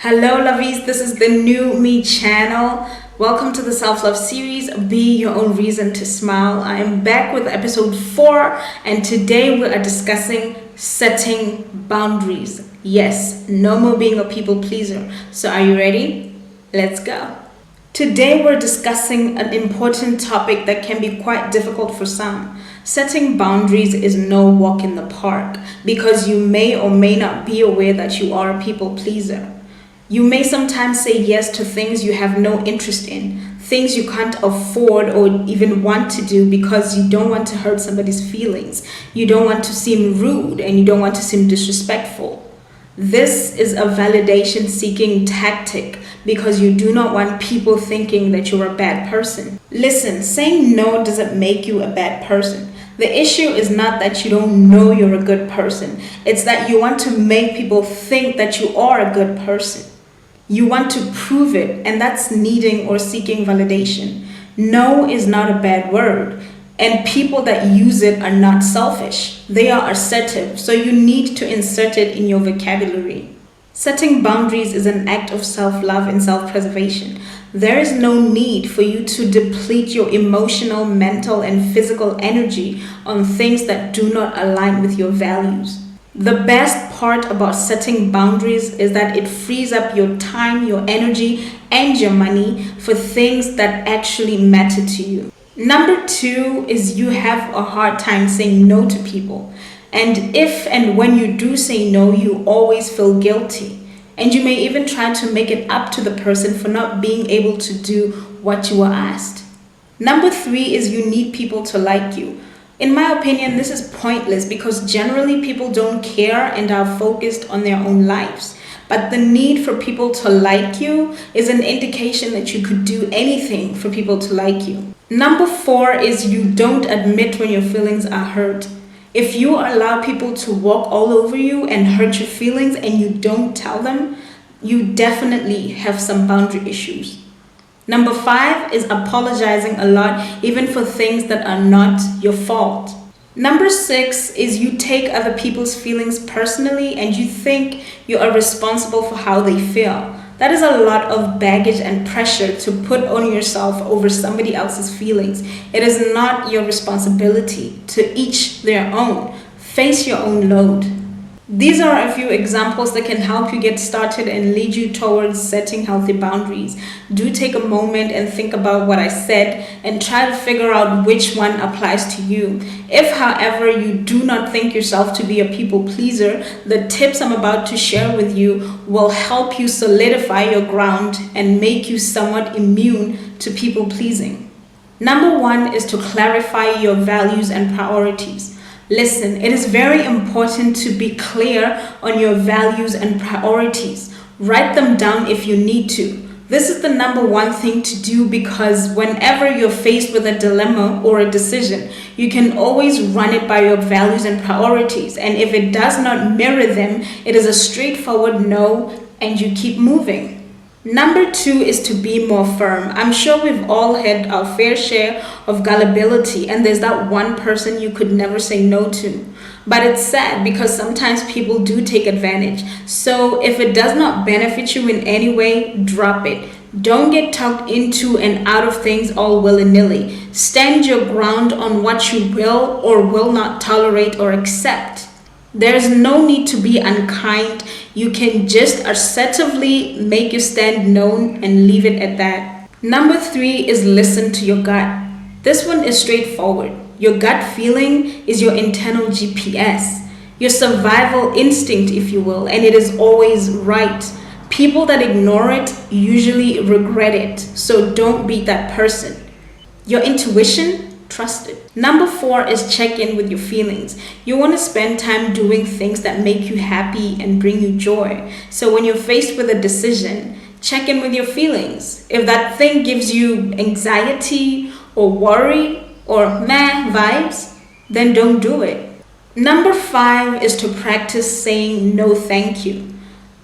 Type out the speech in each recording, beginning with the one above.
Hello, Lovies. This is the New Me channel. Welcome to the Self Love series, Be Your Own Reason to Smile. I am back with episode 4, and today we are discussing setting boundaries. Yes, no more being a people pleaser. So, are you ready? Let's go. Today, we're discussing an important topic that can be quite difficult for some. Setting boundaries is no walk in the park because you may or may not be aware that you are a people pleaser. You may sometimes say yes to things you have no interest in, things you can't afford or even want to do because you don't want to hurt somebody's feelings. You don't want to seem rude and you don't want to seem disrespectful. This is a validation seeking tactic because you do not want people thinking that you're a bad person. Listen, saying no doesn't make you a bad person. The issue is not that you don't know you're a good person. It's that you want to make people think that you are a good person. You want to prove it, and that's needing or seeking validation. No is not a bad word, and people that use it are not selfish. They are assertive, so you need to insert it in your vocabulary. Setting boundaries is an act of self-love and self-preservation. There is no need for you to deplete your emotional, mental, and physical energy on things that do not align with your values. The best part about setting boundaries is that it frees up your time, your energy, and your money for things that actually matter to you. Number 2 is you have a hard time saying no to people. And if and when you do say no, you always feel guilty. And you may even try to make it up to the person for not being able to do what you were asked. Number 3 is you need people to like you. In my opinion, this is pointless because generally people don't care and are focused on their own lives. But the need for people to like you is an indication that you could do anything for people to like you. Number 4 is you don't admit when your feelings are hurt. If you allow people to walk all over you and hurt your feelings and you don't tell them, you definitely have some boundary issues. Number 5 is apologizing a lot, even for things that are not your fault. Number 6 is you take other people's feelings personally and you think you are responsible for how they feel. That is a lot of baggage and pressure to put on yourself over somebody else's feelings. It is not your responsibility. To each their own. Face your own load. These are a few examples that can help you get started and lead you towards setting healthy boundaries. Do take a moment and think about what I said and try to figure out which one applies to you. If, however, you do not think yourself to be a people pleaser, the tips I'm about to share with you will help you solidify your ground and make you somewhat immune to people pleasing. Number 1 is to clarify your values and priorities. Listen, it is very important to be clear on your values and priorities. Write them down if you need to. This is the number 1 thing to do because whenever you're faced with a dilemma or a decision, you can always run it by your values and priorities. And if it does not mirror them, it is a straightforward no and you keep moving. Number 2 is to be more firm. I'm sure we've all had our fair share of gullibility and there's that one person you could never say no to. But it's sad because sometimes people do take advantage. So if it does not benefit you in any way, drop it. Don't get talked into and out of things all willy-nilly. Stand your ground on what you will or will not tolerate or accept. There's no need to be unkind. You can just assertively make your stand known and leave it at that. Number 3 is listen to your gut. This one is straightforward. Your gut feeling is your internal GPS, your survival instinct, if you will, and it is always right. People that ignore it usually regret it, so don't be that person. Your intuition, trust it. Number 4 is check in with your feelings. You want to spend time doing things that make you happy and bring you joy. So when you're faced with a decision, check in with your feelings. If that thing gives you anxiety or worry or meh vibes, then don't do it. Number 5 is to practice saying no thank you.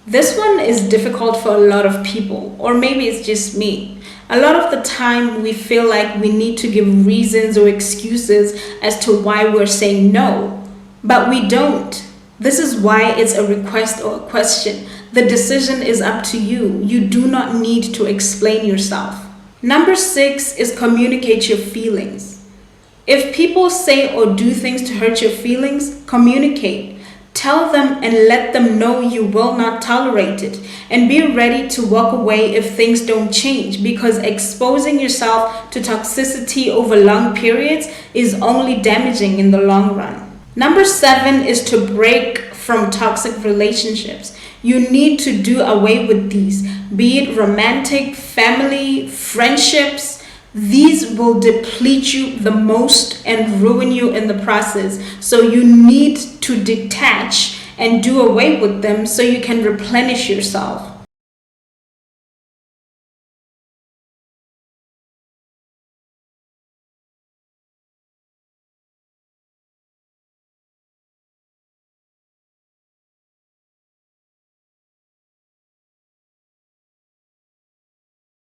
This one is difficult for a lot of people, or maybe it's just me. A lot of the time we feel like we need to give reasons or excuses as to why we're saying no, but we don't. This is why it's a request or a question. The decision is up to you. You do not need to explain yourself. Number 6 is communicate your feelings. If people say or do things to hurt your feelings, communicate. Tell them and let them know you will not tolerate it, and be ready to walk away if things don't change, because exposing yourself to toxicity over long periods is only damaging in the long run. Number 7 is to break from toxic relationships. You need to do away with these, be it romantic, family, friendships. These will deplete you the most and ruin you in the process. So you need to detach and do away with them so you can replenish yourself.